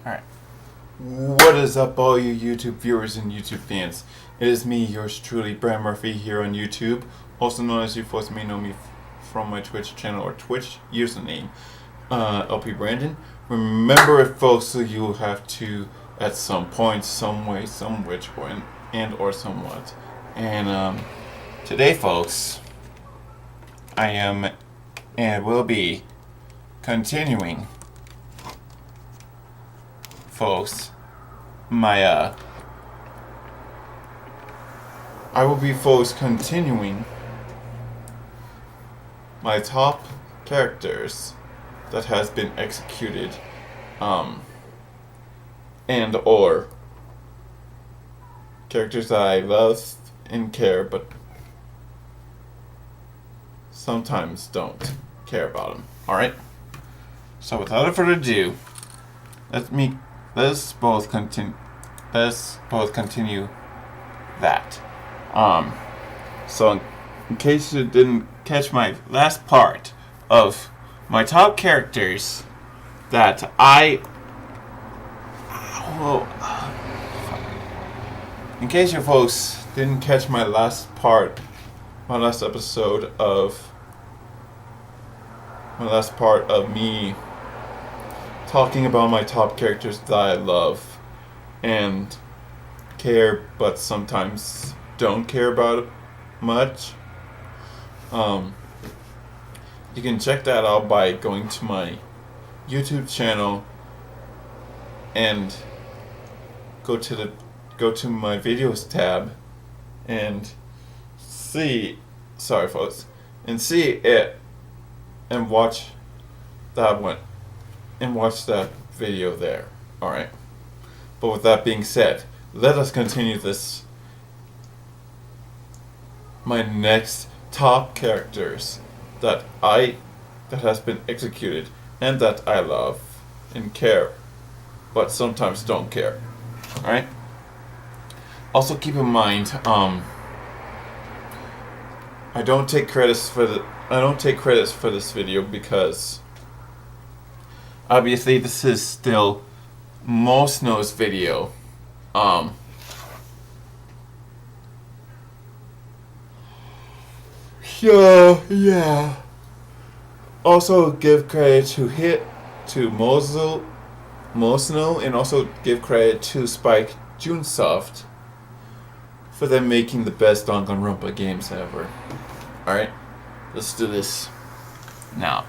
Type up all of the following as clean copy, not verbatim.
Alright. What is up, all you YouTube viewers and YouTube fans? It is me, yours truly, Brad Murphy, here on YouTube, also known as you folks may know me from my Twitch channel or Twitch username, LPBrandon. Remember, folks, so you have to, at some point, some way, some which way, and or somewhat. And today, folks, I am and will be continuing, folks, I will be, folks, continuing my top characters that has been executed, and or characters that I love and care, but sometimes don't care about them. Alright? So without further ado, let's both continue that. So in case you didn't catch my last part of my top characters that in case you folks didn't catch my last episode of me talking about my top characters that I love and care, but sometimes don't care about it much. You can check that out by going to my YouTube channel and go to my videos tab and see it and watch that video there. Alright. But with that being said, let us continue this. My next top characters that has been executed and that I love and care, but sometimes don't care. Alright? Also keep in mind, I don't take credits for this video because obviously this is still Mosno's video. So yeah. Also give credit to Mosno, and also give credit to Spike Junsoft for them making the best Danganronpa games ever. Alright, let's do this now.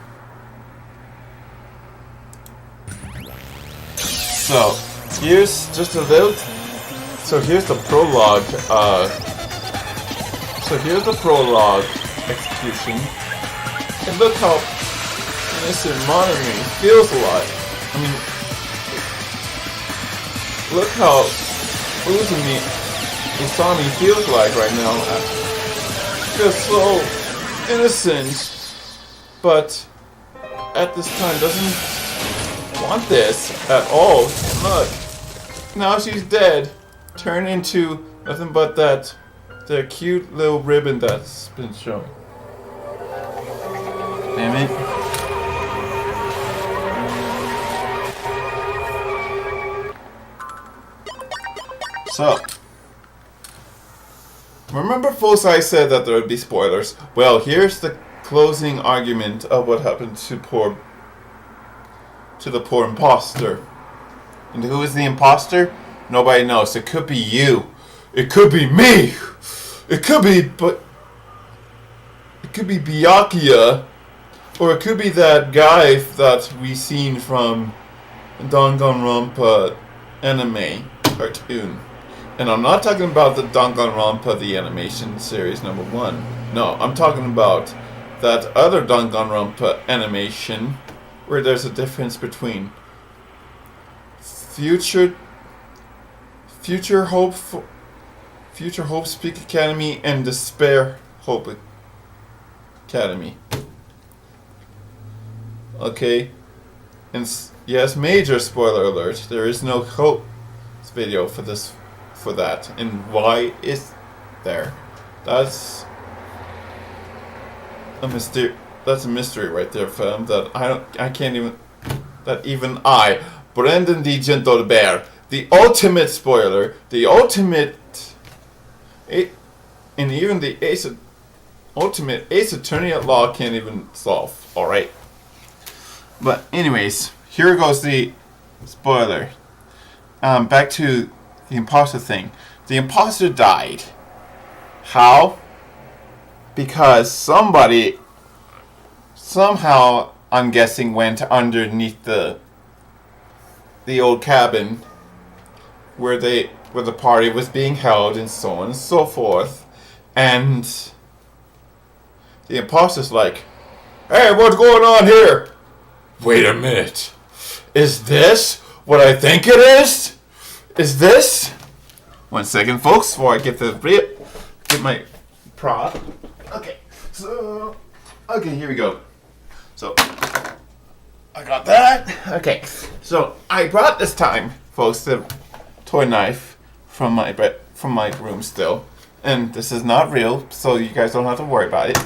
So here's the prologue. Execution. And look how innocent Monomi feels like. I mean, look how Usami feels like right now. Feels so innocent, but at this time doesn't want this at all. Look, now she's dead, turned into nothing but the cute little ribbon that's been shown. Damn it. So, remember, folks, I said that there would be spoilers. Well, here's the closing argument of what happened to the poor imposter. And who is the imposter? Nobody knows. It could be you. It could be me. It could be Byakuya. Or it could be that guy that we seen from Danganronpa anime cartoon. And I'm not talking about the Danganronpa the animation series #1. No, I'm talking about that other Danganronpa animation where there's a difference between Future Hope Speak Academy and Despair Hope Academy. Okay, and yes, major spoiler alert. There is no Hope video for that, and why is there? That's a mystery. That's a mystery right there, fam. That even I Brandon the Gentle Bear, the ultimate spoiler, the ultimate, and even the ultimate Ace Attorney at Law can't even solve. Alright. But anyways, here goes the spoiler. Back to the imposter thing. The imposter died. How? Because somebody, somehow, I'm guessing, went underneath the old cabin where the party was being held, and so on and so forth. And the imposter's like, "Hey, what's going on here? Wait a minute. Is this what I think it is? Is this?" 1 second, folks, before I get my prop. Okay, here we go. So, I got that. Okay, so I brought this time, folks, the toy knife from my room still, and this is not real, so you guys don't have to worry about it.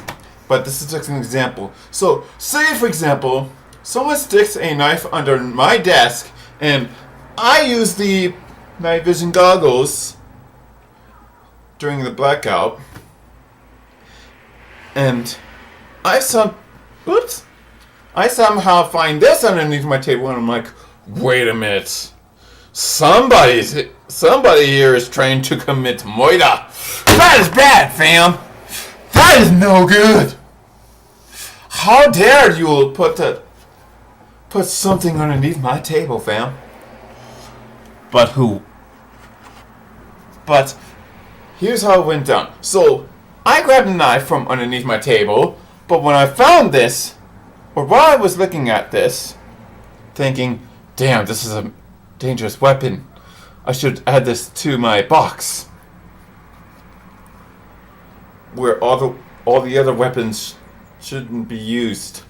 But this is just an example. So, say for example, someone sticks a knife under my desk, and I use the night vision goggles during the blackout, and I somehow find this underneath my table, and I'm like, wait a minute, somebody here is trying to commit murder. That is bad, fam. That is no good. How dare you put something underneath my table, fam? But here's how it went down. So, I grabbed a knife from underneath my table, but when I found this, or while I was looking at this, thinking, damn, this is a dangerous weapon. I should add this to my box, where all the other weapons shouldn't be used.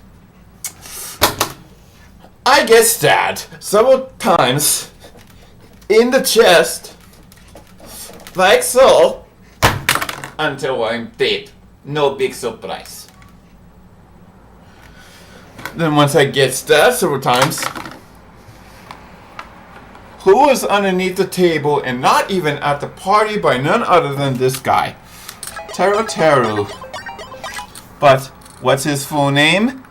I get stabbed several times in the chest, like so, until I'm dead. No big surprise. Then once I get stabbed several times, who was underneath the table and not even at the party by none other than this guy, Teru. But what's his full name?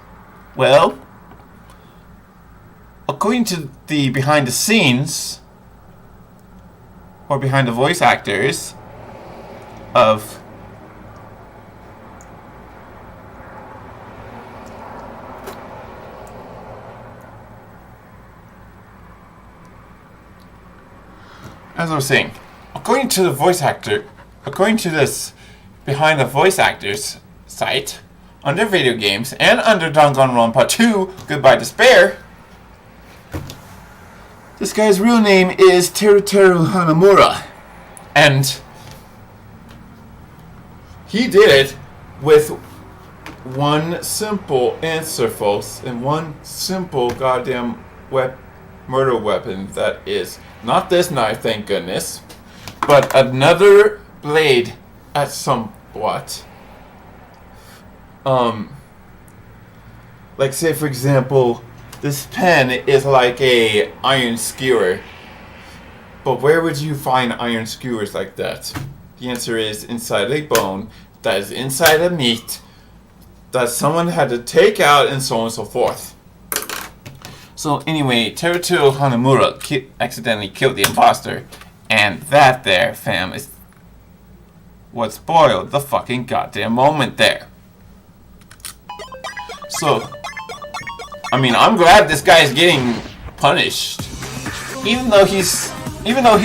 Well, according to the behind the scenes, or behind the voice actors of as I was saying, according to this behind the voice actors site, under video games, and under Danganronpa 2, Goodbye Despair, this guy's real name is Teru Hanamura, and he did it with one simple answer, folks, and one simple goddamn murder weapon. That is not this knife, thank goodness, but another blade at somewhat. Like say for example, this pen is like a iron skewer. But where would you find iron skewers like that? The answer is inside a bone, that is inside a meat, that someone had to take out, and so on and so forth. So anyway, Teru Hanamura accidentally killed the imposter, and that there, fam, is what spoiled the fucking goddamn moment there. So, I mean, I'm glad this guy's getting punished, even though he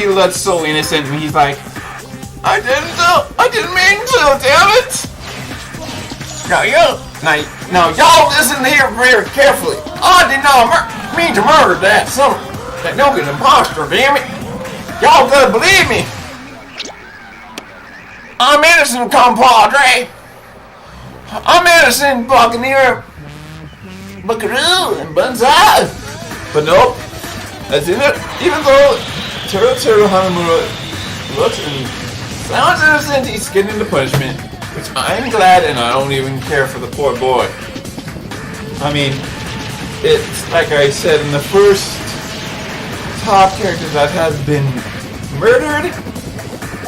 looks so innocent, and he's like, I didn't mean to, damn it! Now y'all listen here very carefully. I did not mean to murder that no-good imposter, damn it! Y'all gotta believe me! I'm innocent, compadre! I'm innocent, Buccaneer! Buckaroo and Banzai! But nope, that's in it. Even though Teru Hanamura looks and sounds innocent, he's getting the punishment, which I'm glad, and I don't even care for the poor boy. I mean, it's like I said in the first top character that has been murdered,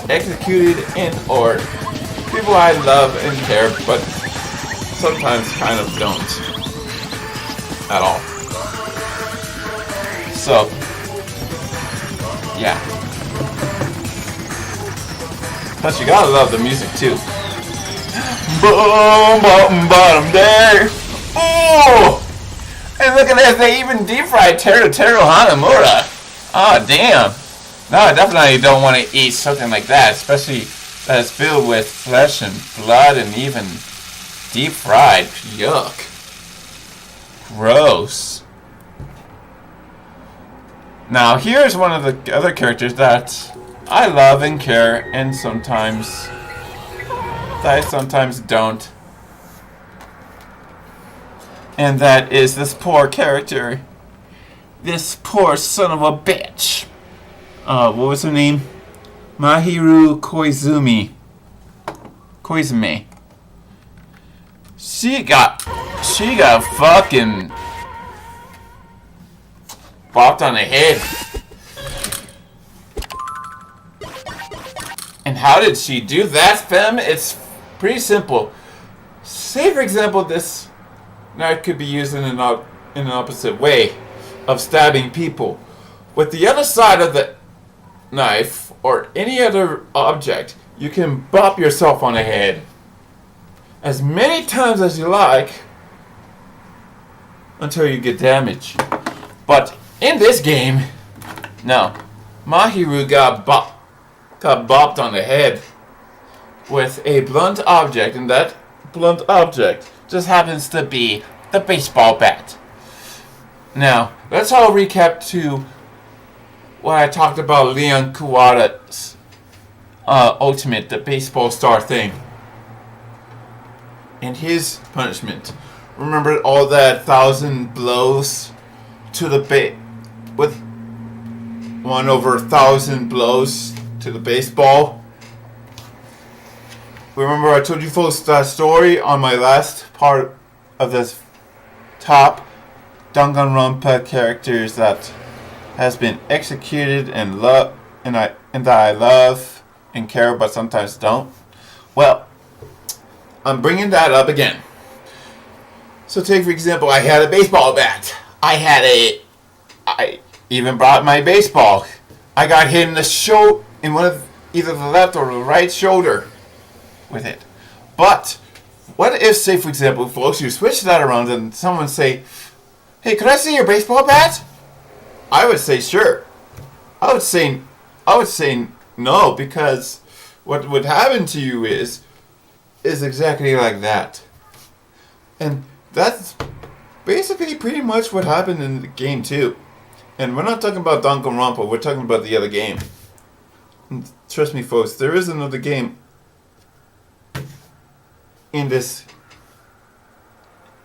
executed, and or people I love and care, but sometimes kind of don't at all. So, yeah. Plus, you gotta love the music too. Boom, bottom, bottom there. Oh! And look at this, they even deep fried Teru Hanamura. Oh, damn. No, I definitely don't want to eat something like that, especially that is filled with flesh and blood and even deep fried. Yuck. Gross. Now, here's one of the other characters that I love and care, and sometimes don't. And that is this poor character. This poor son of a bitch. What was her name? Mahiru Koizumi. She got fucking bopped on the head. And how did she do that, femme? It's pretty simple. Say, for example, this knife could be used in an opposite way of stabbing people. With the other side of the knife or any other object, you can bop yourself on the head as many times as you like until you get damaged. But in this game, no. Mahiru got bopped on the head with a blunt object, and that blunt object just happens to be the baseball bat. Now, let's all recap to what I talked about Leon Kuwata's ultimate, the baseball star thing. And his punishment. Remember all that 1,000 blows to the with 1/1,000 blows to the baseball? Remember I told you folks that story on my last part of this top Danganronpa characters that has been executed and that I love and care but sometimes don't? Well, I'm bringing that up again. So take for example, I had a baseball bat. I even brought my baseball. I got hit in the in one of either the left or the right shoulder with it. But what if, say for example, folks, you switch that around and someone say, "Hey, could I see your baseball bat?" I would say sure. I would say no, because what would happen to you is exactly like that. And that's basically pretty much what happened in the game too. And we're not talking about Danganronpa, we're talking about the other game. And trust me folks, there is another game in this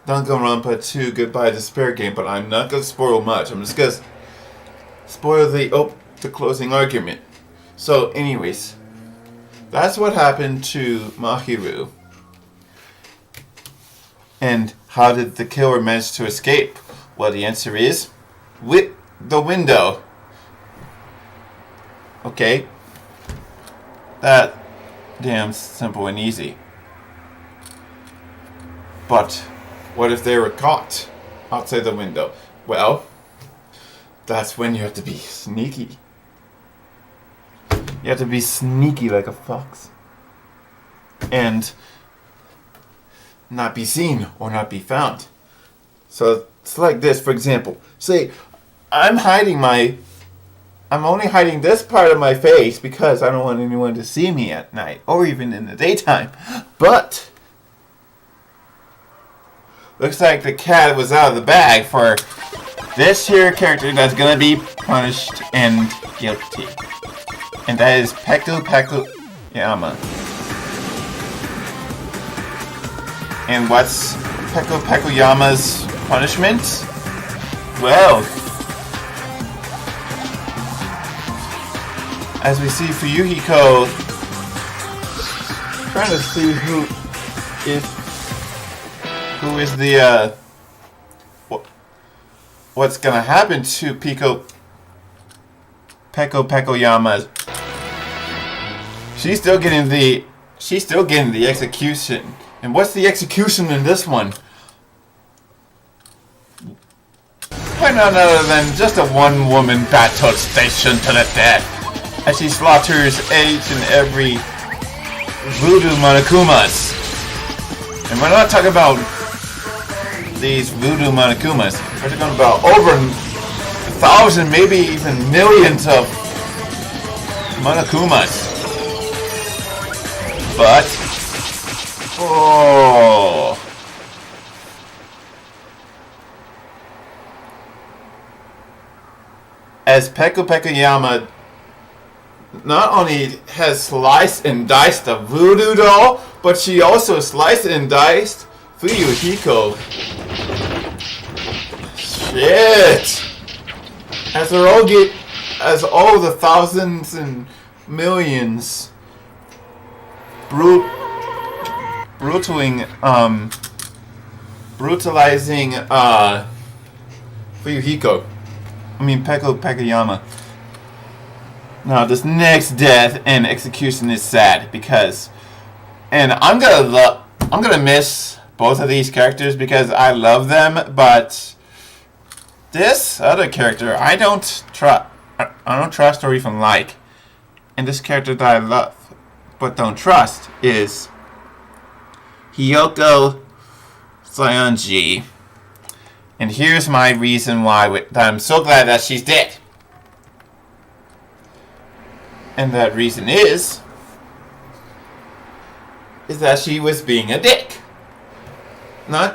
Danganronpa 2 Goodbye Despair game, but I'm not going to spoil much. I'm just going to spoil the closing argument. So anyways, that's what happened to Mahiru. And how did the killer manage to escape? Well, the answer is with the window. Okay? That damn simple and easy. But what if they were caught outside the window? Well, that's when you have to be sneaky. You have to be sneaky like a fox. And not be seen or not be found. So it's like this, for example. Say, I'm only hiding this part of my face because I don't want anyone to see me at night or even in the daytime. But looks like the cat was out of the bag for this here character that's gonna be punished and guilty. And that is Peku Yama. And what's Peku Yama's punishment? Well, as we see Fuyuhiko trying to see who is the what's gonna happen to Pico Pekoyama. She's still getting the execution. And what's the execution in this one? Why none other than just a one-woman battle station to the death, as she slaughters each and every voodoo monokumas. And we're not talking about these voodoo monokumas. We're talking about over 1,000, maybe even millions of monokumas. But as Pekoyama not only has sliced and diced the voodoo doll, but she also sliced and diced Fuyuhiko. Shit! As all the thousands and millions brutalizing Fuyuhiko. I mean Pekoyama. Now this next death and execution is sad because, and I'm gonna miss both of these characters because I love them, but this other character I don't trust or even like, and this character that I love but don't trust is Hiyoko Sayonji. And here's my reason why that I'm so glad that she's dead. And that reason is that she was being a dick. Not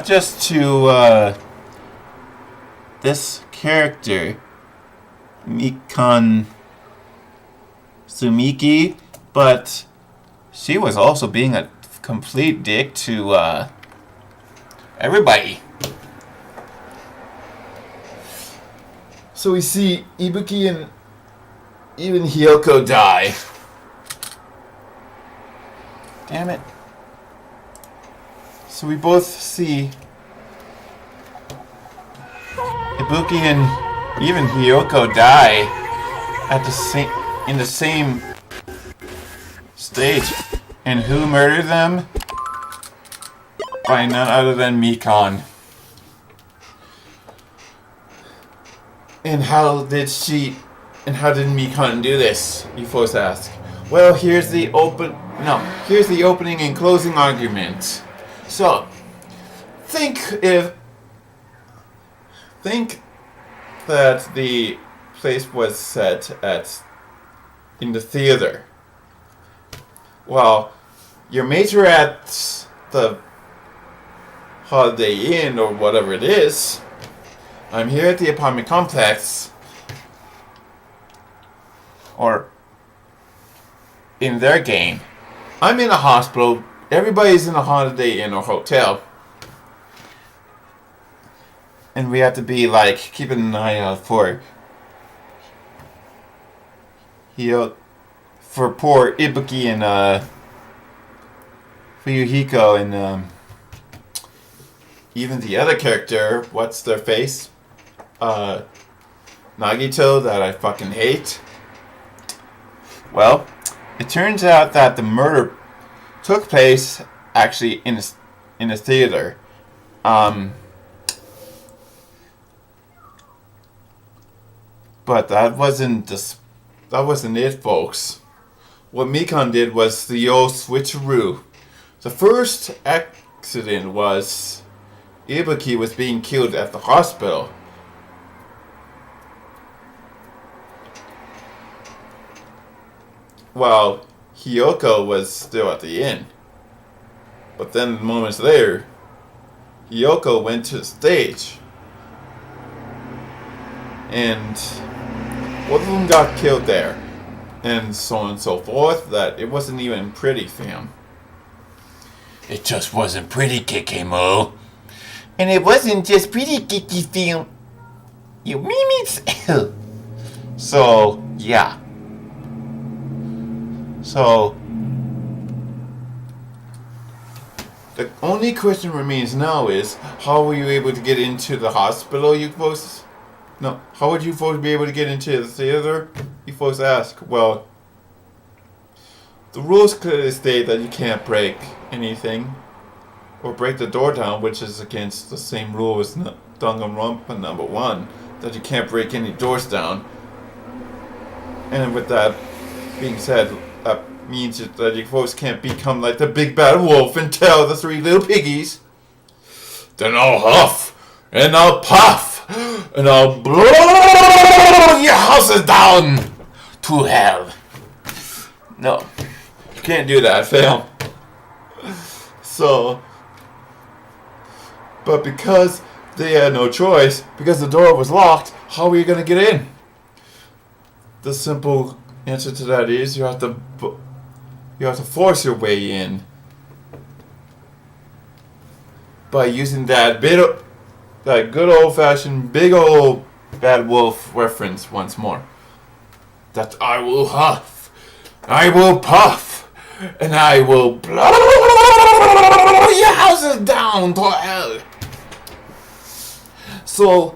just to this character, Mikon Sumiki, but she was also being a complete dick to everybody. So we see Ibuki and even Hiyoko die. Damn it. So we both see Ibuki and even Hiyoko die in the same stage. And who murdered them? By none other than Mikon. And how did Mikon do this? You folks ask. Well, here's the opening and closing argument. So, think that the place was set in the theater. Well, your major at the Holiday Inn or whatever it is. I'm here at the apartment complex, or in their game, I'm in a hospital. Everybody's in a Holiday Inn or hotel, and we have to be like keeping an eye out for poor Ibuki and Fuyuhiko and even the other character. What's their face? Nagito, that I fucking hate. Well, it turns out that the murder took place actually in a theater. But that wasn't it, folks. What Mikon did was the old switcheroo. The first accident was Ibuki was being killed at the hospital. While Hiyoko was still at the inn. But then moments later, Hiyoko went to the stage. And both of them got killed there. And so on and so forth, that it wasn't even pretty for him. It just wasn't pretty, Kikemo. And it wasn't just pretty, Kiki film. You mean it? So, yeah. So, the only question remains now is, how were you able to get into the hospital, you folks No, how would you folks be able to get into the theater? You folks ask. Well, the rules clearly state that you can't break anything or break the door down, which is against the same rule as Danganronpa #1, that you can't break any doors down. And with that being said, that means that you folks can't become like the big bad wolf and tell the 3 little piggies, then I'll huff and I'll puff and I'll blow your houses down to hell. No, you can't do that, fam. So, but because they had no choice, because the door was locked, how are you going to get in? The simple answer to that is you have to force your way in by using that good old-fashioned big old bad wolf reference once more. That I will huff, I will puff, and I will blow your houses down to hell. So,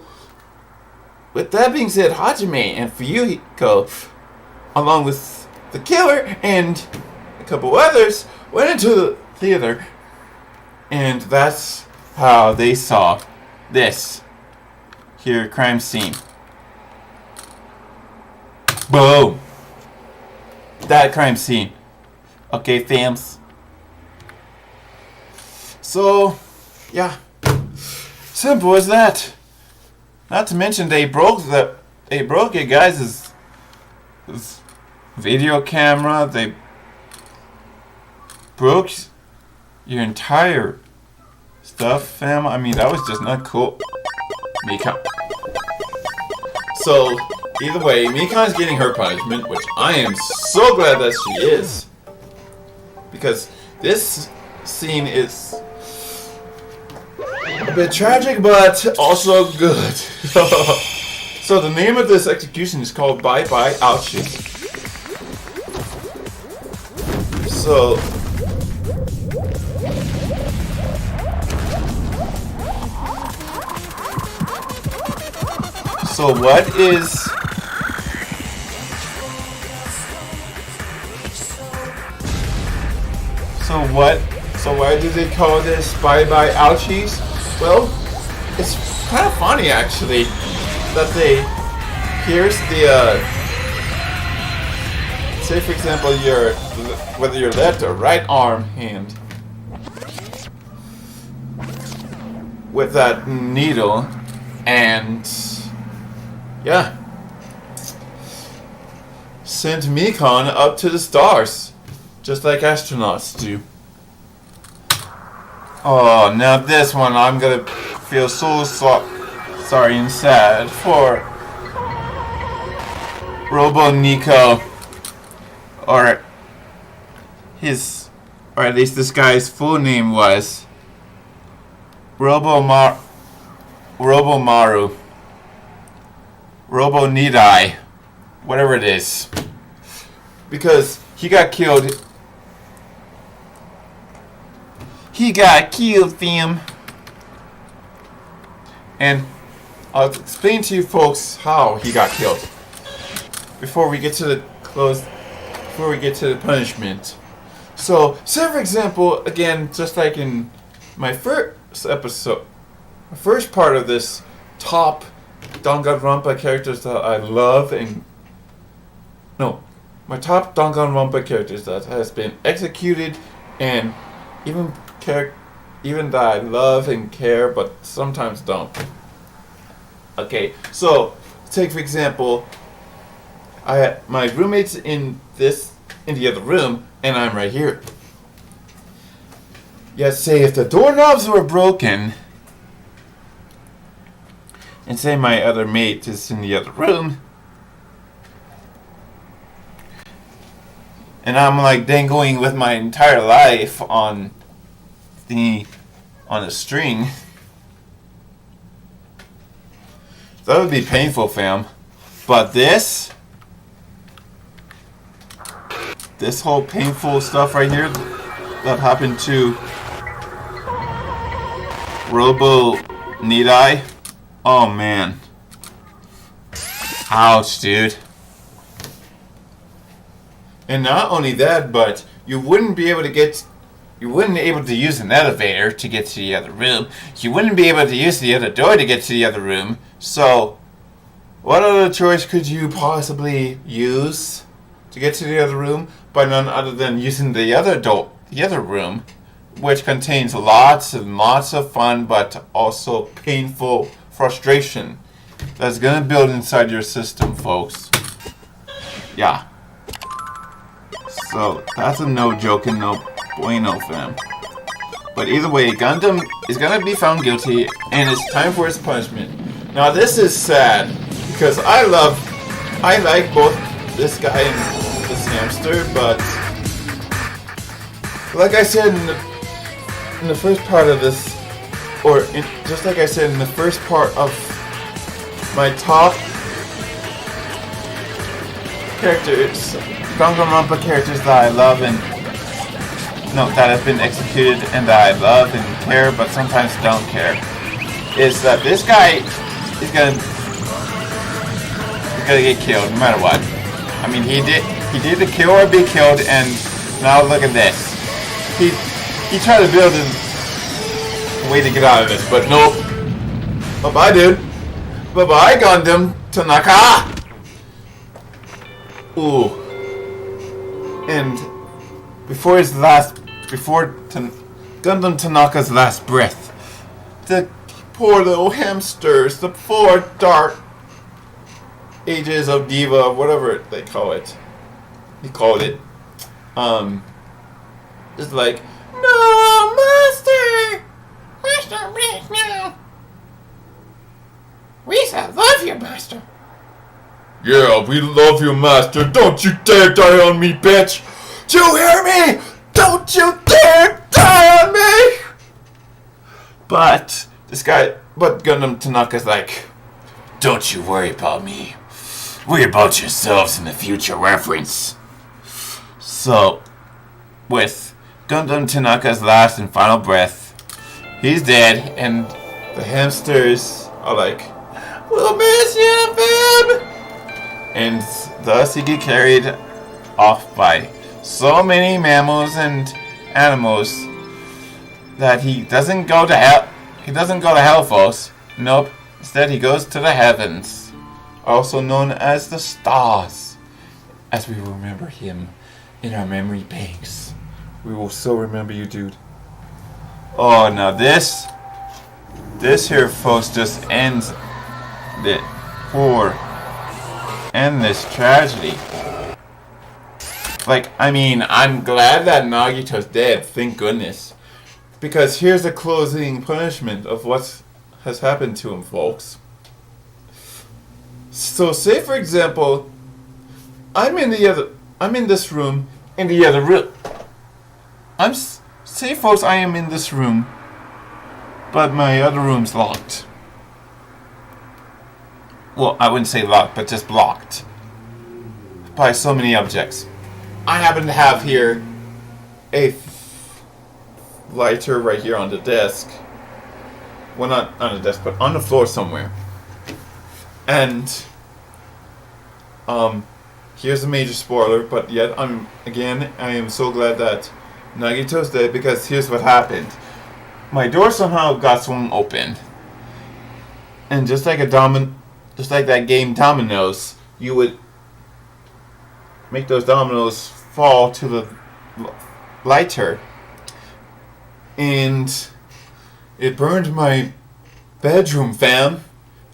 with that being said, Hajime and Fuyuhiko, along with the killer and a couple others, went into the theater, and that's how they saw this here crime scene. Boom! That crime scene. Okay, fams. So, yeah, simple as that. Not to mention they broke it, guys. This video camera. They broke your entire stuff, fam. I mean, that was just not cool. Mikan. So, either way, Mikan's getting her punishment, which I am so glad that she is. Because this scene is a bit tragic, but also good. So the name of this execution is called Bye Bye Ouchie. So what is So why do they call this Bye Bye Ouchies? Well, it's kind of funny actually that here's the say for example whether your left or right arm hand with that needle, and yeah, sent Mikan up to the stars just like astronauts do. Oh, now this one I'm gonna feel so sorry and sad for Robo Nico, or at least this guy's full name was Robo Maru, Robo Nidai, whatever it is, because he got killed. He got killed, fam. And I'll explain to you folks how he got killed before we get to the punishment. So, say for example, again, just like in my first episode, the first part of this top Danganronpa characters that I love my top Danganronpa characters that has been executed, and even that I love and care, but sometimes don't. Okay, so take for example, my roommate's in the other room, and I'm right here. Yet say if the doorknobs were broken, and say my other mate is in the other room, and I'm like dangling with my entire life on a string, that would be painful, fam. But this whole painful stuff right here that happened to Robo Nidai, oh man, Ouch, dude. And not only that, but you wouldn't be able to use an elevator to get to the other room. You wouldn't be able to use the other door to get to the other room. So, what other choice could you possibly use to get to the other room? By none other than using the other room, which contains lots and lots of fun, but also painful frustration that's gonna build inside your system, folks. Yeah. So that's a no joke and no bueno, fam. But either way, Gundam is gonna be found guilty, and it's time for his punishment. Now this is sad because I like both this guy and this hamster, but like I said in the first part of this, just like I said in the first part of my top characters, Danganronpa characters that I love and that have been executed and that I love and care, but sometimes don't care, is that this guy is gonna get killed no matter what. I mean, he did the kill or be killed, and now look at this. He tried to build a way to get out of this, but nope. Bye bye, dude. Bye bye, Gundam Tanaka. Ooh. And before Gundam Tanaka's last breath, the poor little hamsters, the poor dark ages of Diva, whatever they call it. He called it. It's like, no, master! Master, please, no! We love you, master! Yeah, we love you, master. Don't you dare die on me, bitch! Do you hear me? Don't you dare die on me! But Gundam Tanaka's like, don't you worry about me. Worry about yourselves in the future reference. So, with Gundam Tanaka's last and final breath, he's dead, and the hamsters are like, we'll miss you, babe! And thus he get carried off by so many mammals and animals that he doesn't go to hell. He doesn't go to hell, folks. Nope. Instead, he goes to the heavens, also known as the stars, as we will remember him in our memory banks. We will so remember you, dude. Oh, now this here, folks, just ends the end this tragedy. Like, I mean, I'm glad that Nagito's dead, thank goodness. Because here's the closing punishment of what has happened to him, folks. So, say for example, I'm in this room, in the other room. Say, folks, I am in this room, but my other room's locked. Well, I wouldn't say locked, but just blocked by so many objects. I happen to have here a lighter right here on the desk. Well, not on the desk, but on the floor somewhere. And here's a major spoiler, but yet I am so glad that Nagito's dead, because here's what happened. My door somehow got swung open, and just like that game Dominoes, you would make those dominoes fall to the lighter, and it burned my bedroom, fam.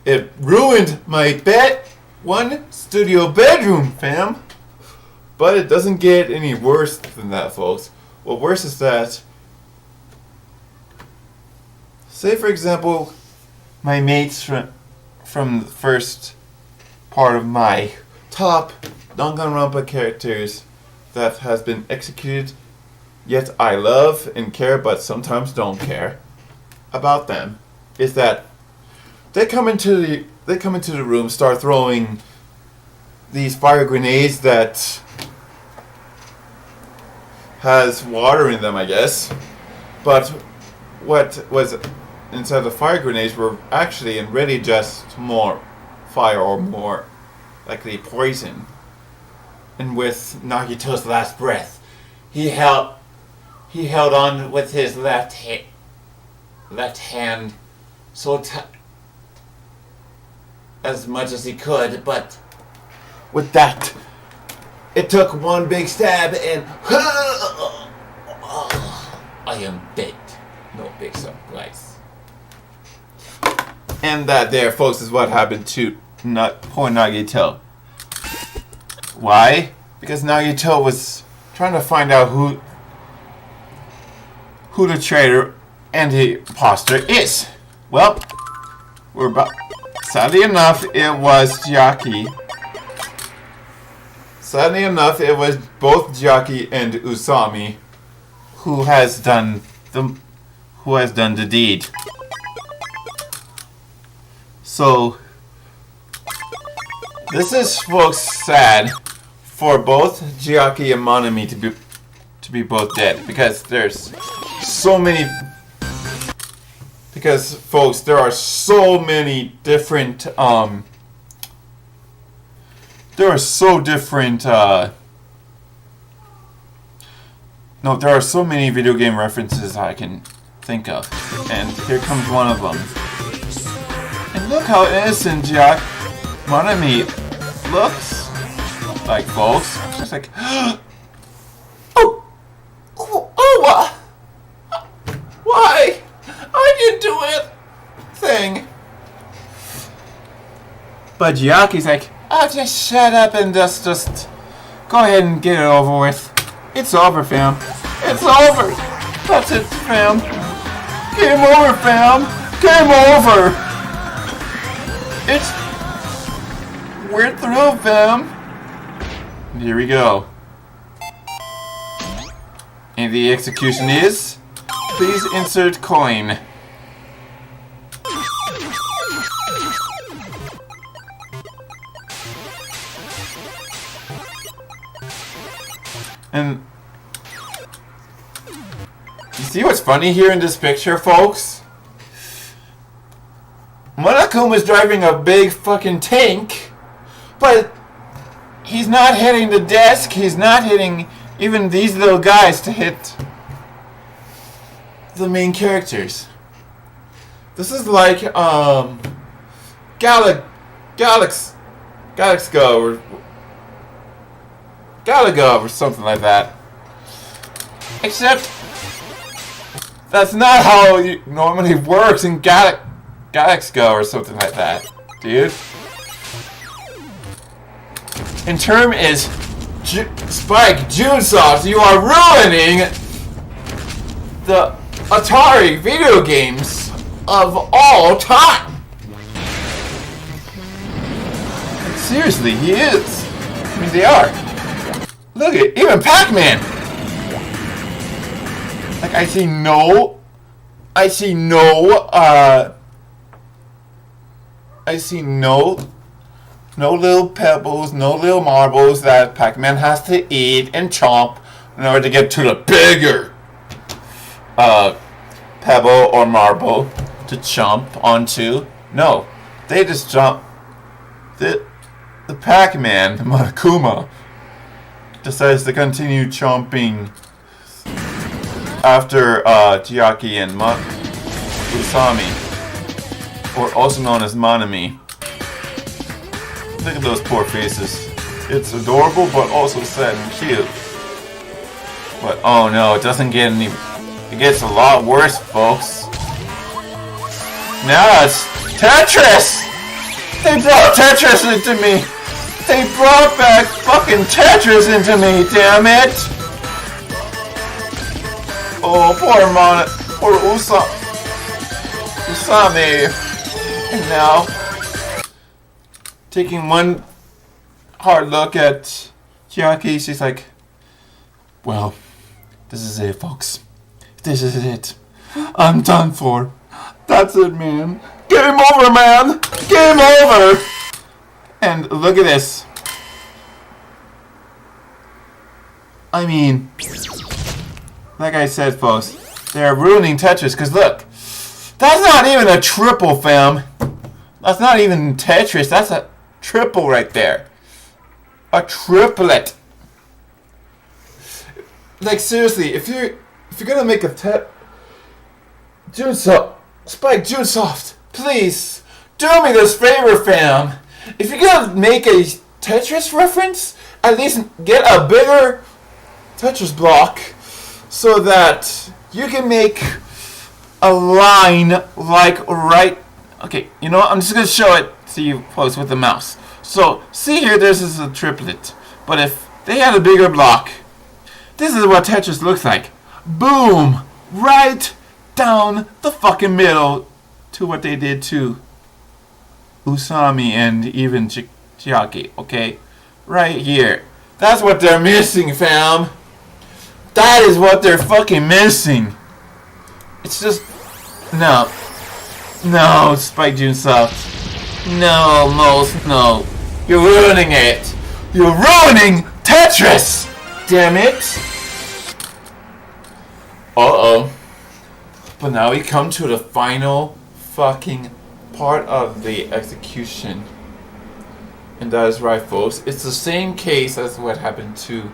It ruined my one studio bedroom, fam. But it doesn't get any worse than that, folks. What worse is that, say for example, my mates from the first part of my top Danganronpa characters that has been executed, yet I love and care, but sometimes don't care about them, is that they come into the room, start throwing these fire grenades that has water in them, I guess. But what was inside the fire grenades were actually and really just more fire or more like the poison. And with Nagito's last breath, he held on with his left hand so as much as he could, but with that, it took one big stab and I am dead. No big surprise. And that there, folks, is what happened to poor Nagito. Why? Because Nagito was trying to find out who the traitor and the imposter is. Well, sadly enough, it was Chiaki. Sadly enough, it was both Chiaki and Usami who has done the deed. So this is, folks, sad for both Chiaki and Monami to be both dead, because there's so many. Because, folks, there are so many different there are so many video game references I can think of, and here comes one of them. And look how innocent Monami looks like, folks. Just like, why? I didn't do it. Thing. But Chiaki's like, oh, just shut up and just go ahead and get it over with. It's over, fam. It's over. That's it, fam. Game over, fam. Game over. We're through, fam. Here we go. And the execution is, please insert coin. And you see what's funny here in this picture, folks? Monakuma's driving a big fucking tank, but he's not hitting the desk, he's not hitting even these little guys to hit the main characters. This is like Galaga or something like that. Except that's not how it normally works in Galaxgo or something like that, dude. In term is Spike Junesoft, you are ruining the Atari video games of all time. Seriously, he is. I mean, they are. Look at even Pac-Man. Like, I see no little pebbles, no little marbles that Pac-Man has to eat and chomp in order to get to the bigger pebble or marble to chomp onto. No, they just jump. The Pac-Man, Monokuma, decides to continue chomping after Chiaki and Usami, or also known as Monami. Look at those poor faces. It's adorable, but also sad and cute. But oh no, it doesn't get any. It gets a lot worse, folks. Now it's Tetris! They brought Tetris into me! They brought back fucking Tetris into me, damn it! Oh, poor Usami. And now, taking one hard look at Chiaki, she's like, well, this is it, folks. This is it. I'm done for. That's it, man. Game over, man! Game over! And look at this. I mean, like I said, folks, they're ruining Tetris, because look, that's not even a triple, fam. That's not even Tetris, that's a triple right there. a triplet. Like seriously, if you're gonna make a Spike Junesoft, please do me this favor, fam. If you're gonna make a Tetris reference, at least get a bigger Tetris block so that you can make a line like right. Okay, you know what? I'm just gonna show it to you folks with the mouse. So see here, this is a triplet, but if they had a bigger block, this is what Tetris looks like. Boom! Right down the fucking middle to what they did to Usami and even Chiaki, okay? Right here. That's what they're missing, fam. That is what they're fucking missing. It's just... No. No, Spike Junesoft. No, Most, no. You're ruining it. You're ruining Tetris! Damn it. Uh-oh. But now we come to the final fucking part of the execution. And that is right, folks. It's the same case as what happened to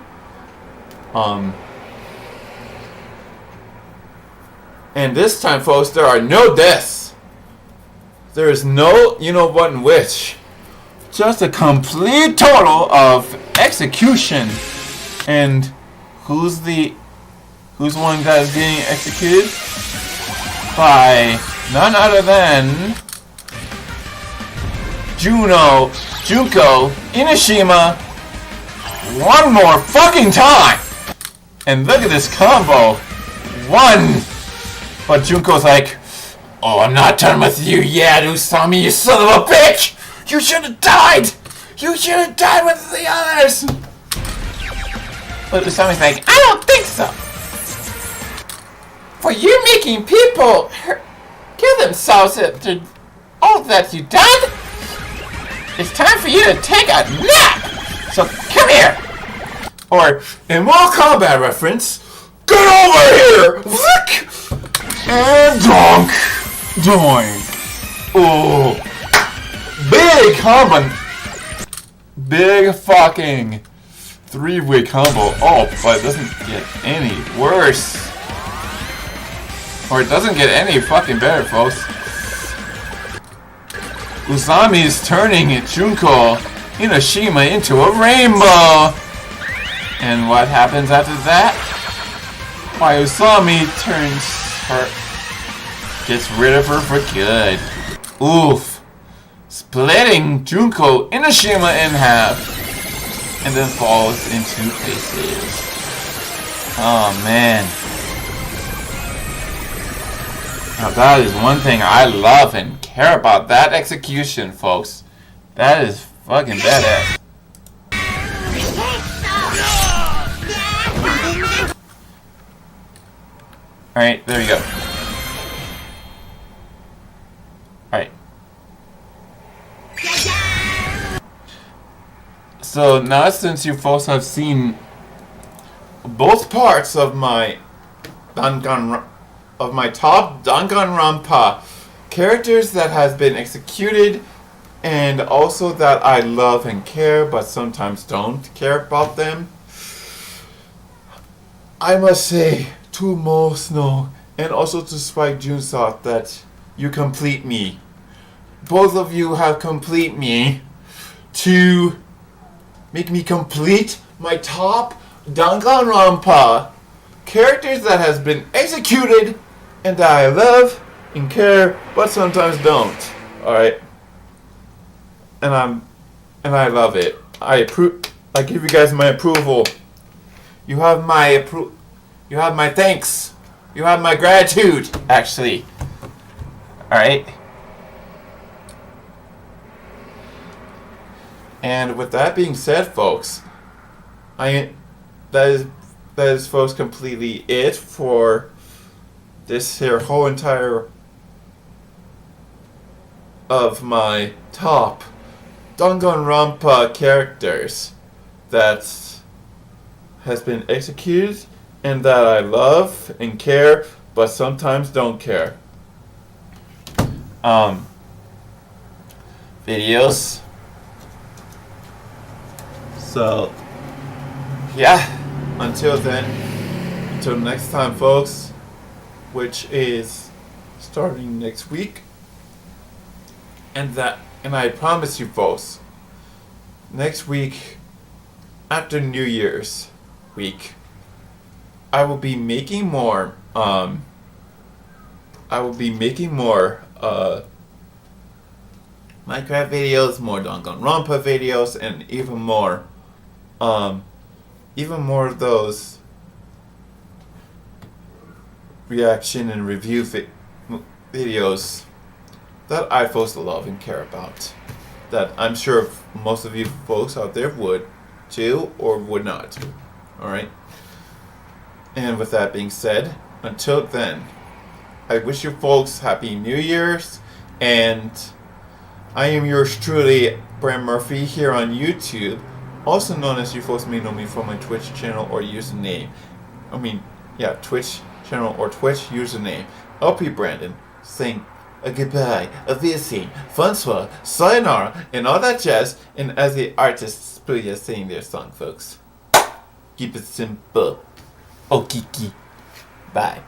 and this time, folks, there are no deaths. There is no you know what and which. Just a complete total of execution. And who's one that is getting executed? By none other than Junko Inashima one more fucking time. And look at this combo. One. But Junko's like, oh, I'm not done with you yet, Usami, you son of a bitch! You should have died! You should have died with the others! But Usami's like, I don't think so! For you making people kill themselves after all that you've done, it's time for you to take a nap! So come here! Or, in Mortal Kombat reference, get over here! Look! And donk! Doink! Oh! Big combo! Big fucking three-way combo. Oh, but it doesn't get any worse. Or it doesn't get any fucking better, folks. Usami is turning Junko Inashima into a rainbow! And what happens after that? Why, Usami gets rid of her for good. Oof. Splitting Junko Inashima in half. And then falls into pieces. Oh, man. Now that is one thing I love and care about. That execution, folks. That is fucking badass. Alright, there we go. Alright. So now since you folks have seen both parts of my top Danganronpa characters that has been executed, and also that I love and care but sometimes don't care about them, I must say to Mosno and also to Spike Junesoft that you complete me. Both of you have complete me to make me complete my top Danganronpa characters that has been executed and that I love and care but sometimes don't. Alright? And I love it. I give you guys my approval. You have my you have my thanks. You have my gratitude, actually. Alright? And with that being said, folks, that is folks completely it for this here whole entire of my top Danganronpa characters that has been executed and that I love and care but sometimes don't care. Videos. So, yeah, until then, until next time, folks, which is starting next week. And I promise you, folks, next week, after New Year's week, I will be making more, Minecraft videos, more Danganronpa videos, and even more of those reaction and review videos that I folks love and care about. That I'm sure most of you folks out there would too, or would not. Alright? And with that being said, until then, I wish you folks Happy New Year's, and I am yours truly, Brand Murphy, here on YouTube, also known as you folks may know me from my Twitch channel or username. Twitch channel or Twitch username, LPBrandon, saying a goodbye, a visit, bonsoir, sayonara, and all that jazz, and as the artists play sing their song, folks. Keep it simple. Oh, Kiki. Bye.